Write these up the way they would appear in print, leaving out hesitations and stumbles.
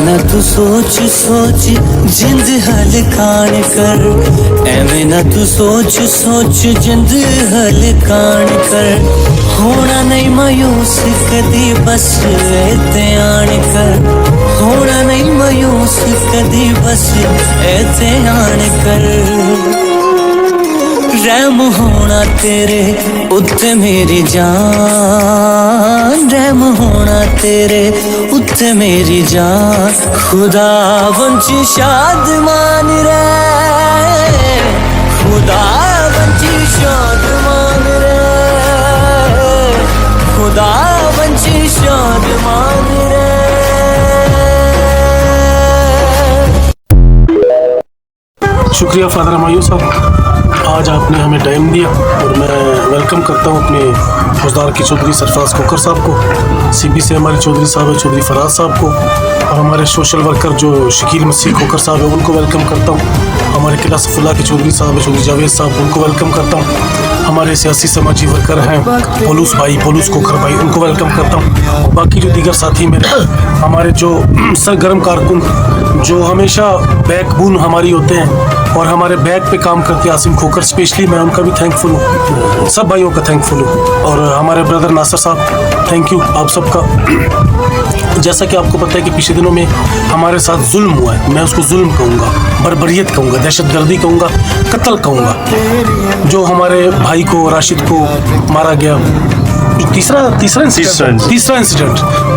ना तू सोच सोच जिंद हलकान कर, एवें ना तू सोच सोच जिंद हलकान कर। होना नहीं मायूस कदी बस ध्यान कर, होना नहीं मायूस कदी बस ध्यान कर। रहम होना तेरे उत्ते मेरी जान, रहम होना तेरे उत्ते मेरी जान। खुदा वंची शादमान रे, खुदा वंची शादमान रे, खुदा वंची शादमान रे। शुक्रिया फादर हमायूं साहब, आज आपने हमें टाइम दिया और मैं वेलकम करता हूँ अपने फौजदार की चौधरी सरफराज खोखर साहब को, सीबी से हमारे चौधरी साहब है चौधरी फराज साहब को, और हमारे सोशल वर्कर जो शकील मसीह खोखर साहब है उनको वेलकम करता हूँ। हमारे किला सफुल्ला के चौधरी साहब है चौधरी जावेद साहब, उनको वेलकम करता हूँ। हमारे सियासी समाजी वर्कर हैं पोलूस भाई, पोलूस खोखर भाई, उनको वेलकम करता हूँ। बाकी जो दीगर साथी मेरे, हमारे जो सरगर्म कारकुन जो हमेशा बैकबोन हमारी होते हैं और हमारे बैक पे काम करते हैं, आसिम खोखर स्पेशली मैं उनका भी थैंकफुल हूँ, सब भाइयों का थैंकफुल हूँ। और हमारे ब्रदर नासिर साहब, थैंक यू आप सबका। जैसा कि आपको पता है कि पिछले दिनों में हमारे साथ जुल्म हुआ है, मैं उसको जुल्म कहूँगा, बर्बरियत कहूँगा, दहशतगर्दी कहूँगा, कत्ल कहूँगा। जो हमारे भाई को राशिद को मारा गया, तीसरा इंसिडेंट,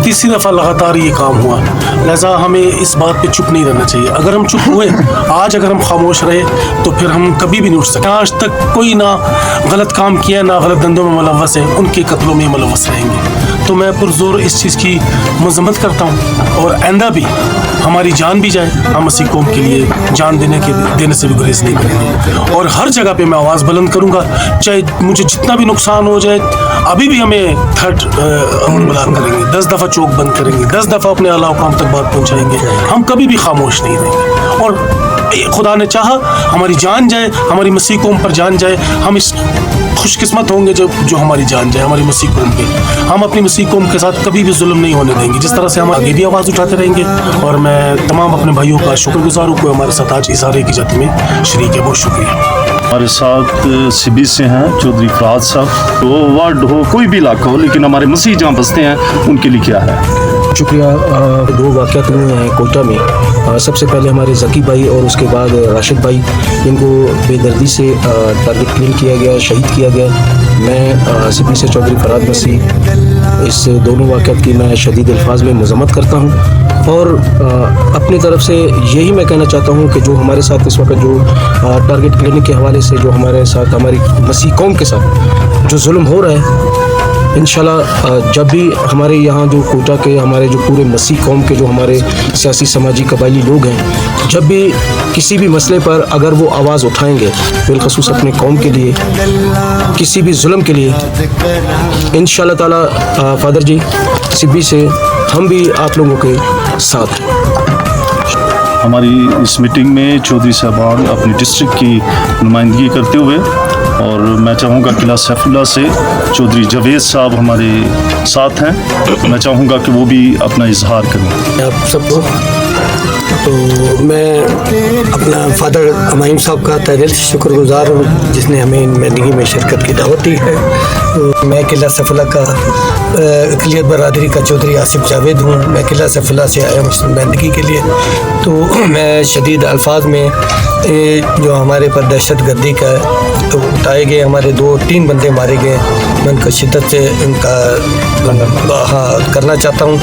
तीसरी दफ़ा लगातार ये काम हुआ। लिहाजा हमें इस बात पे चुप नहीं रहना चाहिए। अगर हम चुप हुए आज, अगर हम खामोश रहे तो फिर हम कभी भी नहीं उठ सकते। आज तक कोई ना गलत काम किया, ना गलत धंधों में मुलव्वस है, उनके कत्लों में मुलव्वस रहेंगे। तो मैं पुरजोर इस चीज़ की मजम्मत करता हूँ और आइंदा भी हमारी जान भी जाए, हम मसीह कौम के लिए जान देने से भी गुरेज नहीं करेंगे। और हर जगह पे मैं आवाज़ बुलंद करूँगा, चाहे मुझे जितना भी नुकसान हो जाए। अभी भी हमें थर्ड बुलंद करेंगे, 10 दफ़ा चौक बंद करेंगे, 10 दफ़ा अपने आला हुकाम तक बात पहुँचाएंगे। हम कभी भी खामोश नहीं रहेंगे। और खुदा ने चाहा हमारी जान जाए, हमारी मसीह कौम पर जान जाए, हम इस खुशकिस्मत होंगे जो हमारी जान जाए हमारी मसीह कौम पे। हम अपनी मसीह कौम के साथ कभी भी जुल्म नहीं होने देंगे, जिस तरह से हम आगे भी आवाज़ उठाते रहेंगे। और मैं तमाम अपने भाइयों का शुक्रगुजार हूँ कोई हमारे साथ आज इज़हारे की जत में शरीक है। बहुत शुक्रिया। हमारे साथ सीबी से हैं चौधरी फराज साहब। तो वार्ड हो कोई भी इलाका हो, लेकिन हमारे मसीह जहाँ बसते हैं उनके लिए क्या है? शुक्रिया। 2 वाक़यात हुए हैं कोटा में। सबसे पहले हमारे ज़की भाई और उसके बाद राशिद भाई, जिनको बेदर्दी से टारगेट क्लियर किया गया, शहीद किया गया। मैं सीबी से चौधरी फराज मसीह, इस दोनों वाक़यात की मैं शदीद अल्फाज में मज़म्मत करता हूँ। और अपनी तरफ से यही मैं कहना चाहता हूँ कि जो हमारे साथ इस वक्त जो टारगेट क्लियरिंग के हवाले से जो हमारे साथ हमारी मसीह कौम के साथ जो जुल्म हो रहा है, इंशाल्लाह जब भी हमारे यहाँ जो कोटा के हमारे जो पूरे मसीह कौम के जो हमारे सियासी समाजी कबायली लोग हैं, जब भी किसी भी मसले पर अगर वो आवाज़ उठाएंगे, बिलखसूस अपने कौम के लिए, किसी भी जुल्म के लिए, इंशाल्लाह ताला फादर जी सीबी से हम भी आप लोगों के साथ हैं। हमारी इस मीटिंग में चौधरी साहबान अपनी डिस्ट्रिक्ट की नुमाइंदगी करते हुए, और मैं चाहूँगा किला सैफुल्ला से चौधरी जावेद साहब हमारे साथ हैं, मैं चाहूँगा कि वो भी अपना इजहार करें। आप सबको तो मैं अपना फादर हमायूं साहब का तहे दिल से शुक्रगुजार हूँ जिसने हमें इन मेहनगी में शिरकत की दावत दी है। तो मैं किला सैफुल्ला का अक़लियत बरादरी का चौधरी आसिफ जावेद हूँ। मैं किला सैफुल्ला से आया हूँ इस मेहनगी के लिए। तो मैं शदीद अल्फाज में जो हमारे पर दहशत गर्दी का तो उठाए गए, हमारे 2-3 बंदे मारे गए, मैं उनका शिद्दत से उनका करना चाहता हूँ,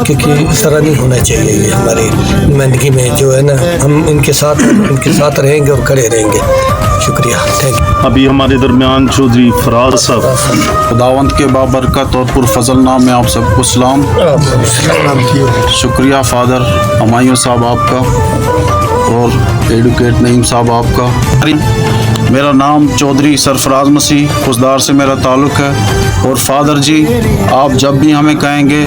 क्योंकि इस तरह नहीं होना चाहिए। ये हमारी नुमाइंदगी में जो है ना, हम इनके साथ रहेंगे और खड़े रहेंगे। शुक्रिया, थैंक यू। अभी हमारे दरमियान चौधरी फराज साहब। खुदावंद के बाबरकत और पुरफजल नाम में आप सबको सलाम। शुक्रिया फादर हमायूं साहब आपका और एडवोकेट नईम साहब आपका। मेरा नाम चौधरी सरफराज मसीह खुशदार से मेरा ताल्लुक़ है। और फादर जी, आप जब भी हमें कहेंगे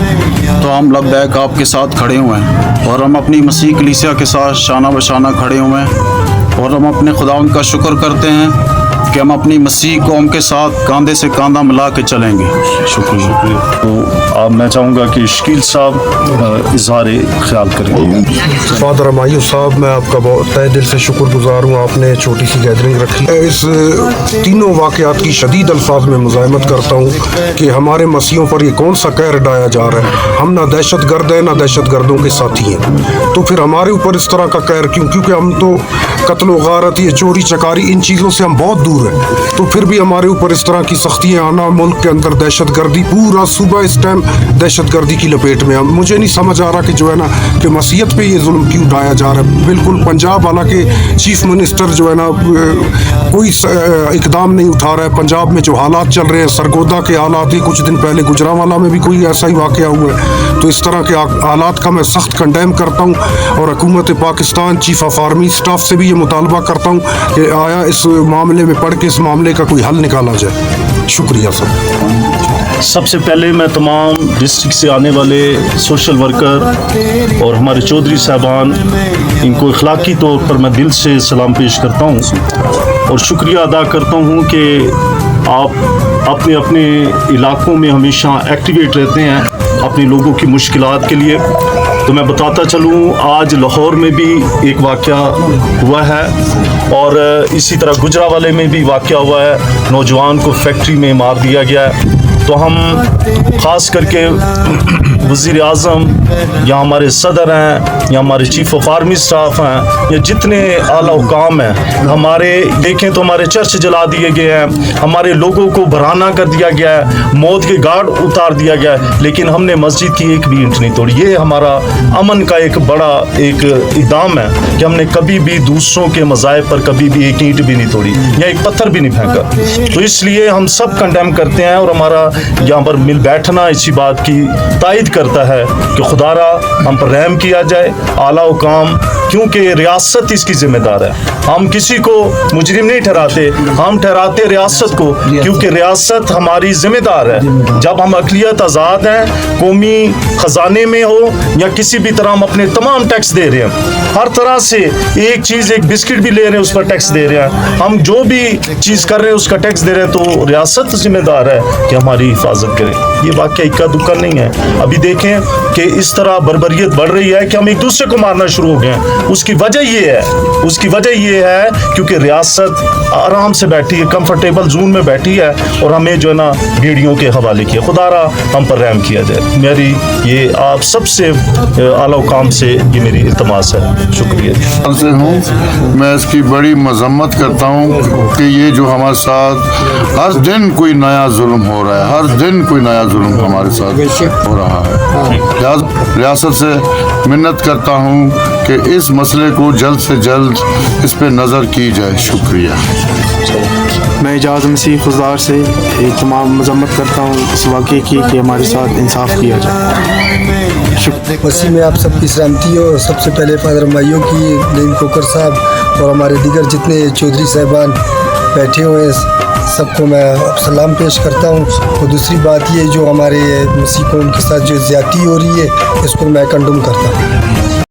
तो हम लब्बैक आपके साथ खड़े हुए हैं, और हम अपनी मसीह कलीसिया के साथ शाना बशाना खड़े हुए हैं। और हम अपने खुदावंद का शुक्र करते हैं कि हम अपनी मसीह कौम के साथ कंधे से कंधा मिला के चलेंगे। शुक्रिया। तो अब मैं चाहूँगा कि शकील साहब इजहार ख्याल करें। फादर हमायूं साहब, मैं आपका बहुत तहे दिल से शुक्रगुजार हूँ, आपने छोटी सी गैदरिंग रखी। इस तीनों वाक़यात की शदीद अल्फाज में मुज़ाहमत करता हूँ कि हमारे मसीहों पर ये कौन सा कहर डाया जा रहा है। हम ना दहशत गर्द हैं ना दहशत गर्दों के साथी हैं, तो फिर हमारे ऊपर इस तरह का कहर क्यों? क्योंकि हम तो कत्ल गारत, ये चोरी चकारी, इन चीज़ों से हम बहुत दूर हैं, तो फिर भी हमारे ऊपर इस तरह की सख्तियाँ आना, मुल्क के अंदर दहशत गर्दी, पूरा सूबा इस टाइम दहशत गर्दी की लपेट में है। मुझे नहीं समझ आ रहा कि जो है ना कि मसीहत पे ये जुल्म क्यों ढाया जा रहा है। बिल्कुल पंजाब हालांकि चीफ मिनिस्टर जो है ना कोई इकदाम नहीं उठा रहा है। पंजाब में जो हालात चल रहे हैं, सरगोदा के हालात, ही कुछ दिन पहले गुजरांवाला में भी कोई ऐसा ही वाक़या हुआ है। तो इस तरह के हालात का मैं सख्त कंडेम करता हूँ और हुकूमत Pakistan, chief of army staff से भी ये मुतालबा करता हूँ कि आया इस मामले में पढ़ के इस मामले का कोई हल निकाला जाए। शुक्रिया सर। सबसे पहले मैं तमाम डिस्ट्रिक्ट से आने वाले सोशल वर्कर और हमारे चौधरी साहबान, इनको अखलाकी तौर पर मैं दिल से सलाम पेश करता हूँ और शुक्रिया अदा करता हूँ कि आप अपने अपने इलाकों में हमेशा एक्टिवेट रहते हैं अपने लोगों की मुश्किलात के लिए। तो मैं बताता चलूँ, आज लाहौर में भी एक वाक़या हुआ है और इसी तरह गुजरांवाले में भी वाक़या हुआ है, नौजवान को फैक्ट्री में मार दिया गया है। तो हम ख़ास करके वज़ीर आज़म या हमारे सदर हैं या हमारे चीफ ऑफ आर्मी स्टाफ हैं या जितने आला हुकाम हैं, हमारे देखें तो हमारे चर्च जला दिए गए हैं, हमारे लोगों को बराना कर दिया गया है, मौत के गार्ड उतार दिया गया है, लेकिन हमने मस्जिद की एक भी ईंट नहीं तोड़ी। ये हमारा अमन का एक बड़ा एक इक़दाम है कि हमने कभी भी दूसरों के मज़ाहिब पर कभी भी एक ईंट भी नहीं तोड़ी या एक पत्थर भी नहीं फेंका। तो इसलिए हम सब कंडेम करते हैं और हमारा यहाँ पर मिल बैठना इसी बात की तायद करता है कि खुदारा हम पर रहम किया जाए, आला हुकाम, क्योंकि रियासत इसकी जिम्मेदार है। हम किसी को मुजरिम नहीं ठहराते, हम ठहराते रियासत को, क्योंकि रियासत हमारी जिम्मेदार है। जब हम अक़लियत आज़ाद हैं, कौमी ख़जाने में हो या किसी भी तरह हम अपने तमाम टैक्स दे रहे हैं, हर तरह से एक चीज़, एक बिस्किट भी ले रहे हैं उस पर टैक्स दे रहे हैं, हम जो भी चीज़ कर रहे हैं उसका टैक्स दे रहे हैं, तो रियासत जिम्मेदार है कि हमारी हिफाजत करें। ये वाक़या इक्का दुक्का नहीं है। अभी देखें कि इस तरह बर्बरियत बढ़ रही है कि हम एक दूसरे को मारना शुरू हो गए हैं। उसकी वजह ये है क्योंकि रियासत आराम से बैठी है, कंफर्टेबल जोन में बैठी है और हमें जो है ना भेड़ियों के हवाले किया। खुदारा हम पर रहम किया जाए। मेरी ये आप सबसे आला हुकाम से ये मेरी इल्तमास है। शुक्रिया से हूँ, मैं इसकी बड़ी मजम्मत करता हूँ कि ये जो हमारे साथ हर दिन कोई नया जुल्म हो रहा है, हर दिन कोई नया जुल्म हमारे साथ हो रहा है। रियासत से मिन्नत करता हूँ कि इस मसले को जल्द से जल्द इस पे नज़र की जाए। शुक्रिया। मैं एजाज मसीह खुशदार से तमाम मजम्मत करता हूँ इस वाक़े की कि हमारे साथ इंसाफ किया जाए। मसीह में आप सबकी सलामती हो। सबसे पहले फादर हमायूं की, नईम कोकर साहब और हमारे दीगर जितने चौधरी साहबान बैठे हुए हैं, सबको मैं सलाम पेश करता हूँ। और दूसरी बात ये जो हमारे मसीह कौम के साथ जो ज़्यादती हो रही है, इसको मैं कंडम करता हूँ।